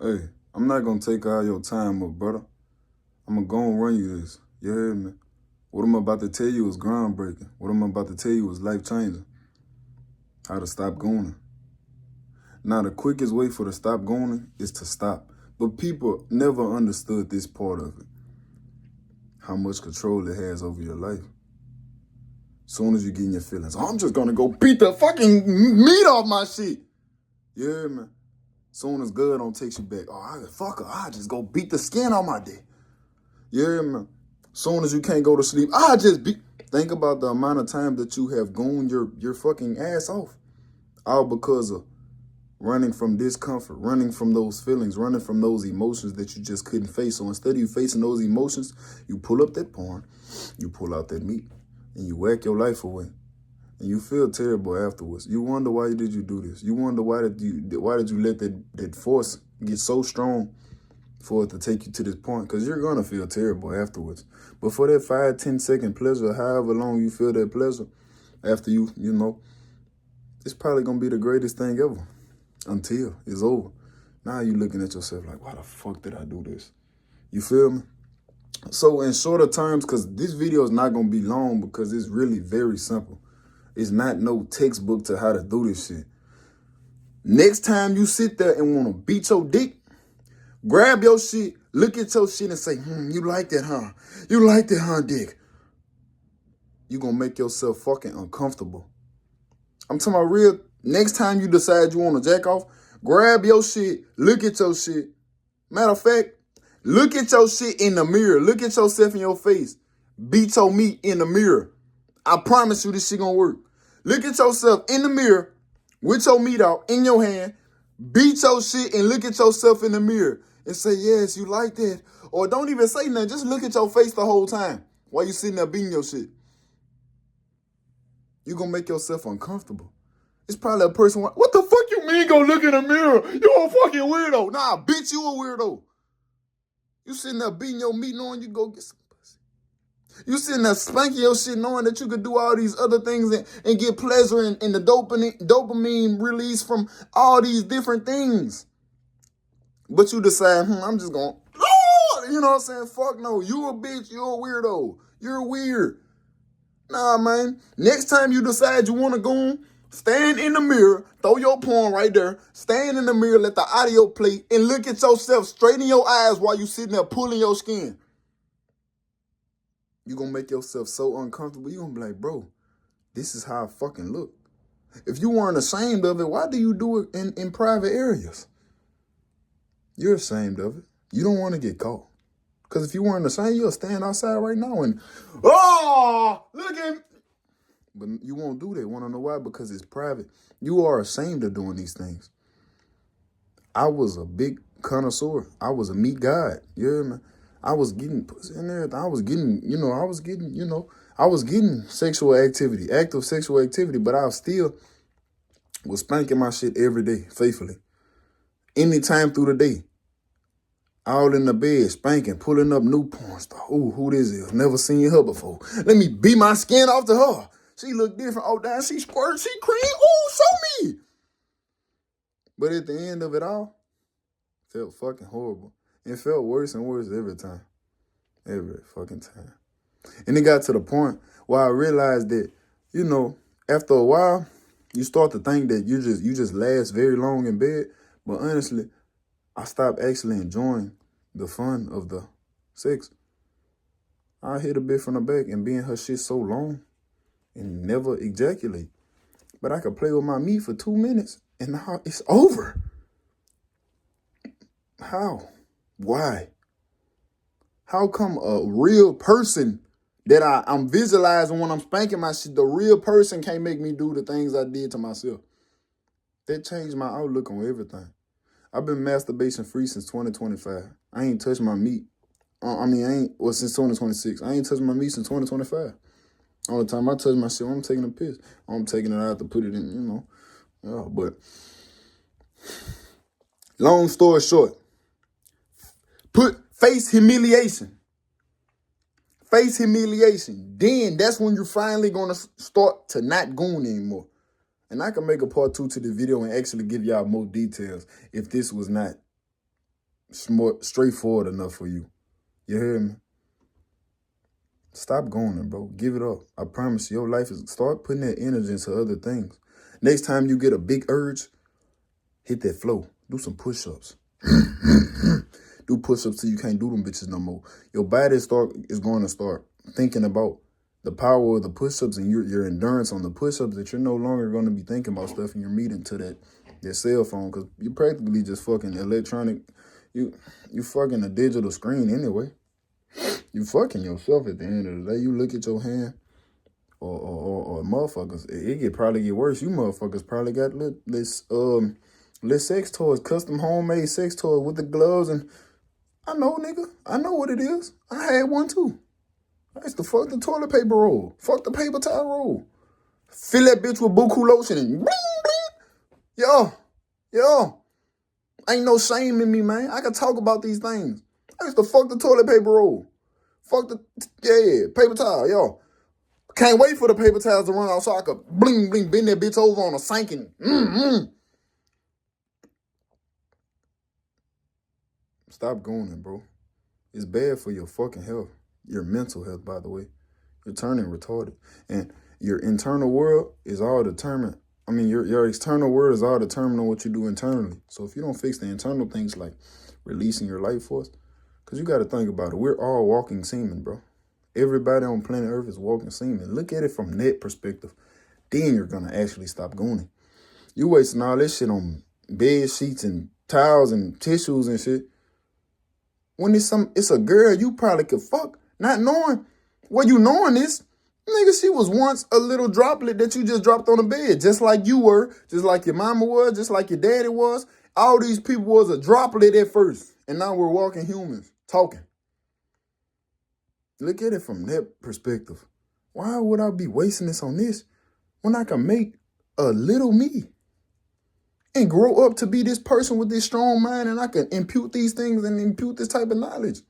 Hey, I'm not gonna take all your time up, brother. I'm gonna go and run you this. You heard me? What I'm about to tell you is groundbreaking. What I'm about to tell you is life-changing. How to stop gooning. Now, the quickest way for to stop gooning is to stop. But people never understood this part of it. How much control it has over your life. Soon as you get in your feelings, I'm just gonna go beat the fucking meat off my shit. You heard me? Soon as God don't take you back, I just go beat the skin on my dick. You hear me? Soon as you can't go to sleep, think about the amount of time that you have gooned your fucking ass off. All because of running from discomfort, running from those feelings, running from those emotions that you just couldn't face. So instead of you facing those emotions, you pull up that porn, you pull out that meat, and you whack your life away. And you feel terrible afterwards. You wonder why did you do this? You wonder why did you let that force get so strong for it to take you to this point? Because you're gonna feel terrible afterwards. But for that 5-10 second pleasure, however long you feel that pleasure, after you know, it's probably gonna be the greatest thing ever until it's over. Now you're looking at yourself like, why the fuck did I do this? You feel me? So in shorter terms, because this video is not gonna be long because it's really very simple. It's not no textbook to how to do this shit. Next time you sit there and want to beat your dick, grab your shit, look at your shit and say, you like that, huh? You like that, huh, dick? You gonna make yourself fucking uncomfortable. I'm talking about real. Next time you decide you want to jack off, grab your shit, look at your shit. Matter of fact, look at your shit in the mirror. Look at yourself in your face. Beat your meat in the mirror. I promise you this shit gonna work. Look at yourself in the mirror with your meat out in your hand. Beat your shit and look at yourself in the mirror and say, yes, you like that. Or don't even say nothing. Just look at your face the whole time while you sitting there beating your shit. You're gonna make yourself uncomfortable. It's probably a person, what the fuck you mean go look in the mirror? You a fucking weirdo. Nah, bitch, you a weirdo. You sitting there beating your meat knowing you go get some. You sitting there spanking your shit knowing that you could do all these other things and get pleasure in the dopamine release from all these different things. But you decide, I'm just going, you know what I'm saying? Fuck no, you a bitch, you a weirdo. You're weird. Nah, man. Next time you decide you want to go, stand in the mirror, throw your porn right there, stand in the mirror, let the audio play, and look at yourself straight in your eyes while you sitting there pulling your skin. You're going to make yourself so uncomfortable. You're going to be like, bro, this is how I fucking look. If you weren't ashamed of it, why do you do it in private areas? You're ashamed of it. You don't want to get caught. Because if you weren't ashamed, you'll stand outside right now and, look at me. But you won't do that. Want to know why? Because it's private. You are ashamed of doing these things. I was a big connoisseur. I was a meat god. You hear me? I was getting pussy and everything. I was getting sexual activity, active sexual activity, but I still was spanking my shit every day, faithfully. Anytime through the day. All in the bed, spanking, pulling up new porn stuff. Ooh, who this is? Never seen her before. Let me beat my skin off to her. She look different. Oh, damn, she squirt, she cream. Ooh, show me. But at the end of it all, felt fucking horrible. It felt worse and worse every time. Every fucking time. And it got to the point where I realized that, after a while, you start to think that you just last very long in bed. But honestly, I stopped actually enjoying the fun of the sex. I hit a bit from the back and be in her shit so long and never ejaculate. But I could play with my meat for 2 minutes and now it's over. How? Why? How come a real person that I'm visualizing when I'm spanking my shit, the real person can't make me do the things I did to myself? That changed my outlook on everything. I've been masturbation free since 2025. I ain't touched my meat. Since 2026. I ain't touched my meat since 2025. All the time I touch my shit, I'm taking a piss. I'm taking it out to put it in, but long story short, face humiliation. Face humiliation. Then that's when you're finally going to start to not goon anymore. And I can make a part 2 to the video and actually give y'all more details if this was not smart, straightforward enough for you. You hear me? Stop gooning, bro. Give it up. I promise you, your life is, start putting that energy into other things. Next time you get a big urge, hit that flow. Do some push-ups. Do push-ups till you can't do them bitches no more. Your body is going to start thinking about the power of the push-ups and your endurance on the push-ups, that you're no longer going to be thinking about stuff and you're meeting to that cell phone, because you practically just fucking electronic. You fucking a digital screen anyway. You fucking yourself at the end of the day. You look at your hand, or motherfuckers, it could probably get worse. You motherfuckers probably got little sex toys, custom homemade sex toys with the gloves, and I know, nigga. I know what it is. I had one too. I used to fuck the toilet paper roll. Fuck the paper towel roll. Fill that bitch with buku lotion and bling, bling. Yo. Ain't no shame in me, man. I can talk about these things. I used to fuck the toilet paper roll. Fuck the, paper towel, yo. Can't wait for the paper towels to run out so I could bling, bling, bend that bitch over on a sink and Stop gooning, bro. It's bad for your fucking health. Your mental health, by the way. You're turning retarded. And your internal world is all determined. I mean, your external world is all determined on what you do internally. So if you don't fix the internal things like releasing your life force, because you got to think about it. We're all walking semen, bro. Everybody on planet Earth is walking semen. Look at it from that perspective. Then you're going to actually stop gooning. You wasting all this shit on bed sheets and towels and tissues and shit. When it's a girl you probably could fuck, not knowing. What you knowing is, nigga, she was once a little droplet that you just dropped on the bed, just like you were, just like your mama was, just like your daddy was. All these people was a droplet at first, and now we're walking humans, talking. Look at it from that perspective. Why would I be wasting this on this when I can make a little me and grow up to be this person with this strong mind, and I can impute these things and impute this type of knowledge?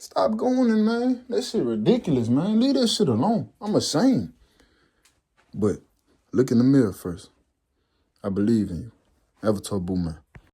Stop going, man. That shit ridiculous, man. Leave that shit alone. I'm ashamed. But look in the mirror first. I believe in you. Avatar Boomer.